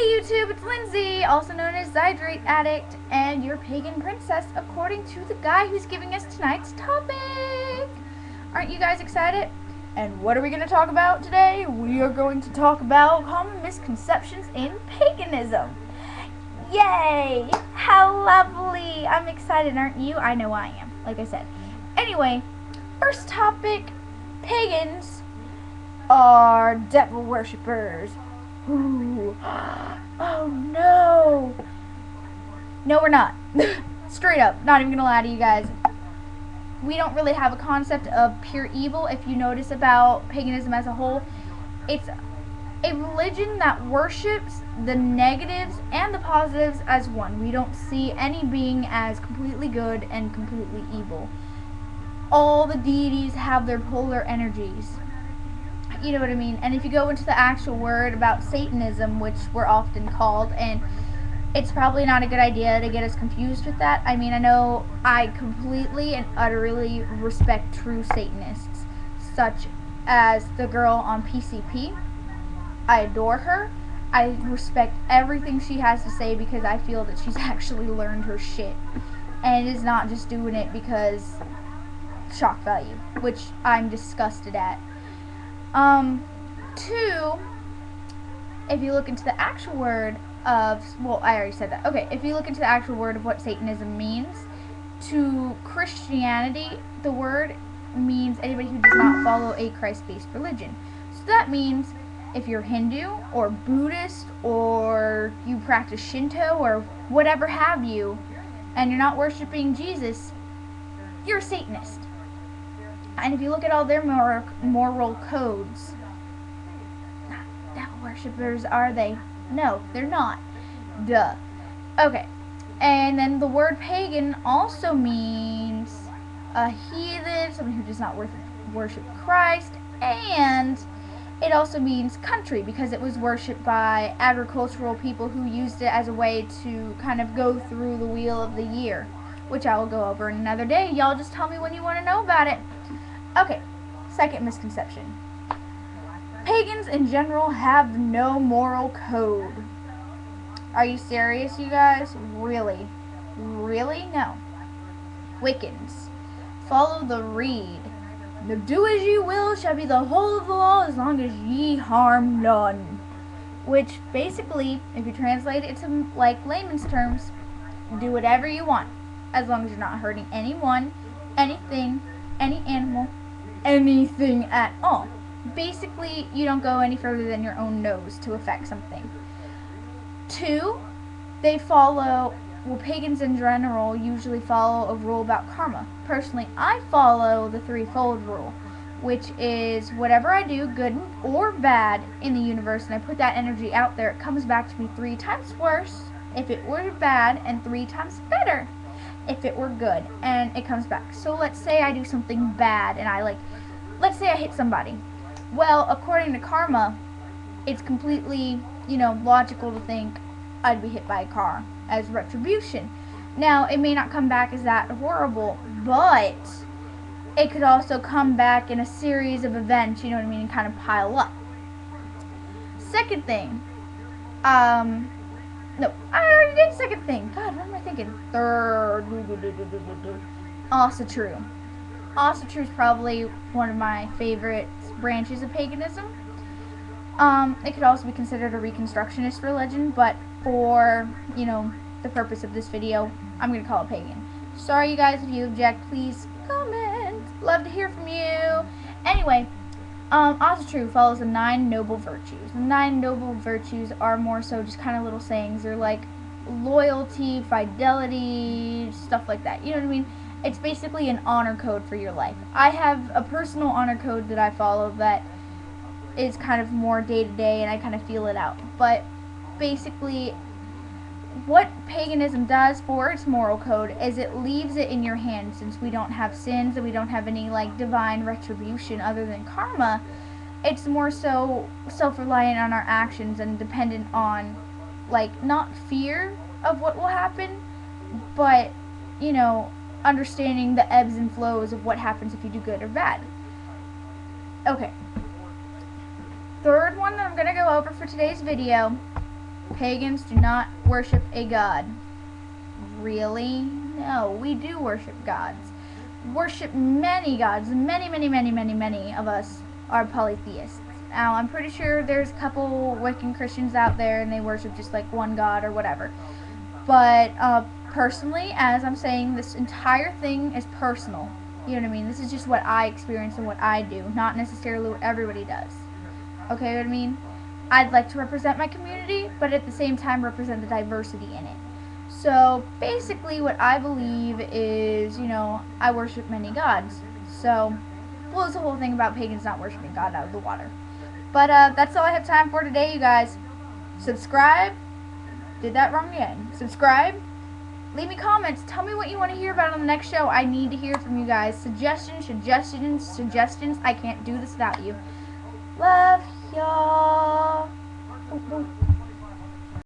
YouTube, it's Lindsay, also known as Zydrate Addict, and your pagan princess, according to the guy who's giving us tonight's topic. Aren't you guys excited? And what are we going to talk about today? We are going to talk about common misconceptions in paganism. Yay! How lovely! I'm excited, aren't you? I know I am, like I said. Anyway, first topic, pagans are devil worshippers. Ooh. Oh no! No, we're not. Straight up, not even gonna lie to you guys. We don't really have a concept of pure evil. If you notice about paganism as a whole, it's a religion that worships the negatives and the positives as one. We don't see any being as completely good and completely evil. All the deities have their polar energies. You know what I mean? And if you go into the actual word about Satanism, which we're often called, and it's probably not a good idea to get us confused with that. I mean, I know I completely and utterly respect true Satanists, such as the girl on PCP. I adore her. I respect everything she has to say because I feel that she's actually learned her shit and is not just doing it because shock value, which I'm disgusted at. Two, if you look into the actual word of, well, I already said that. Okay, if you look into the actual word of what Satanism means, to Christianity, the word means anybody who does not follow a Christ-based religion. So that means if you're Hindu or Buddhist or you practice Shinto or whatever have you, and you're not worshiping Jesus, you're a Satanist. And if you look at all their moral codes, not devil worshippers, are they? No, they're not. Duh. Okay. And then the word pagan also means a heathen, someone who does not worship Christ, and it also means country because it was worshipped by agricultural people who used it as a way to kind of go through the wheel of the year, which I will go over in another day. Y'all just tell me when you want to know about it. Okay, second misconception. Pagans in general have no moral code. Are you serious, you guys? Really? Really? No. Wiccans. Follow the reed. No, do as you will shall be the whole of the law as long as ye harm none. Which basically, if you translate it to like layman's terms, do whatever you want as long as you're not hurting anyone, anything, any animal, anything at all. Basically, you don't go any further than your own nose to affect something. Two, they follow, well, pagans in general usually follow a rule about karma. Personally, I follow the threefold rule, which is whatever I do, good or bad, in the universe, and I put that energy out there, it comes back to me 3 times worse if it were bad and 3 times better if it were good, and it comes back. So let's say I do something bad and let's say I hit somebody. Well, according to karma, it's completely, logical to think I'd be hit by a car as retribution. Now, it may not come back as that horrible, but it could also come back in a series of events, you know what I mean, and kind of pile up. Second thing, no, I already did second thing. God, what am I thinking? Third. Also true. Also true is probably one of my favorite branches of paganism. It could also be considered a reconstructionist religion, but for, the purpose of this video, I'm going to call it pagan. Sorry, you guys, if you object, please comment. Love to hear from you. Anyway, also true follows the 9 noble virtues. The 9 noble virtues are more so just kind of little sayings. They're like loyalty, fidelity, stuff like that. You know what I mean? It's basically an honor code for your life. I have a personal honor code that I follow that is kind of more day-to-day, and I kind of feel it out. But basically, what paganism does for its moral code is it leaves it in your hands. Since we don't have sins and we don't have any divine retribution other than karma, it's more so self-reliant on our actions and dependent on not fear of what will happen, but understanding the ebbs and flows of what happens if you do good or bad. Okay. Third one that I'm going to go over for today's video Pagans do not worship a god. Really? No, we do worship gods. Worship many gods. Many of us are polytheists. Now, I'm pretty sure there's a couple Wiccan Christians out there and they worship just like one god or whatever. But personally, as I'm saying, this entire thing is personal. You know what I mean? This is just what I experience and what I do, not necessarily what everybody does. Okay, what I mean? I'd like to represent my community, but at the same time represent the diversity in it. So basically, what I believe is, I worship many gods. So blows the whole thing about pagans not worshiping God out of the water. But that's all I have time for today, you guys. Subscribe. Did that wrong again. Subscribe. Leave me comments. Tell me what you want to hear about on the next show. I need to hear from you guys. Suggestions. I can't do this without you. Love y'all.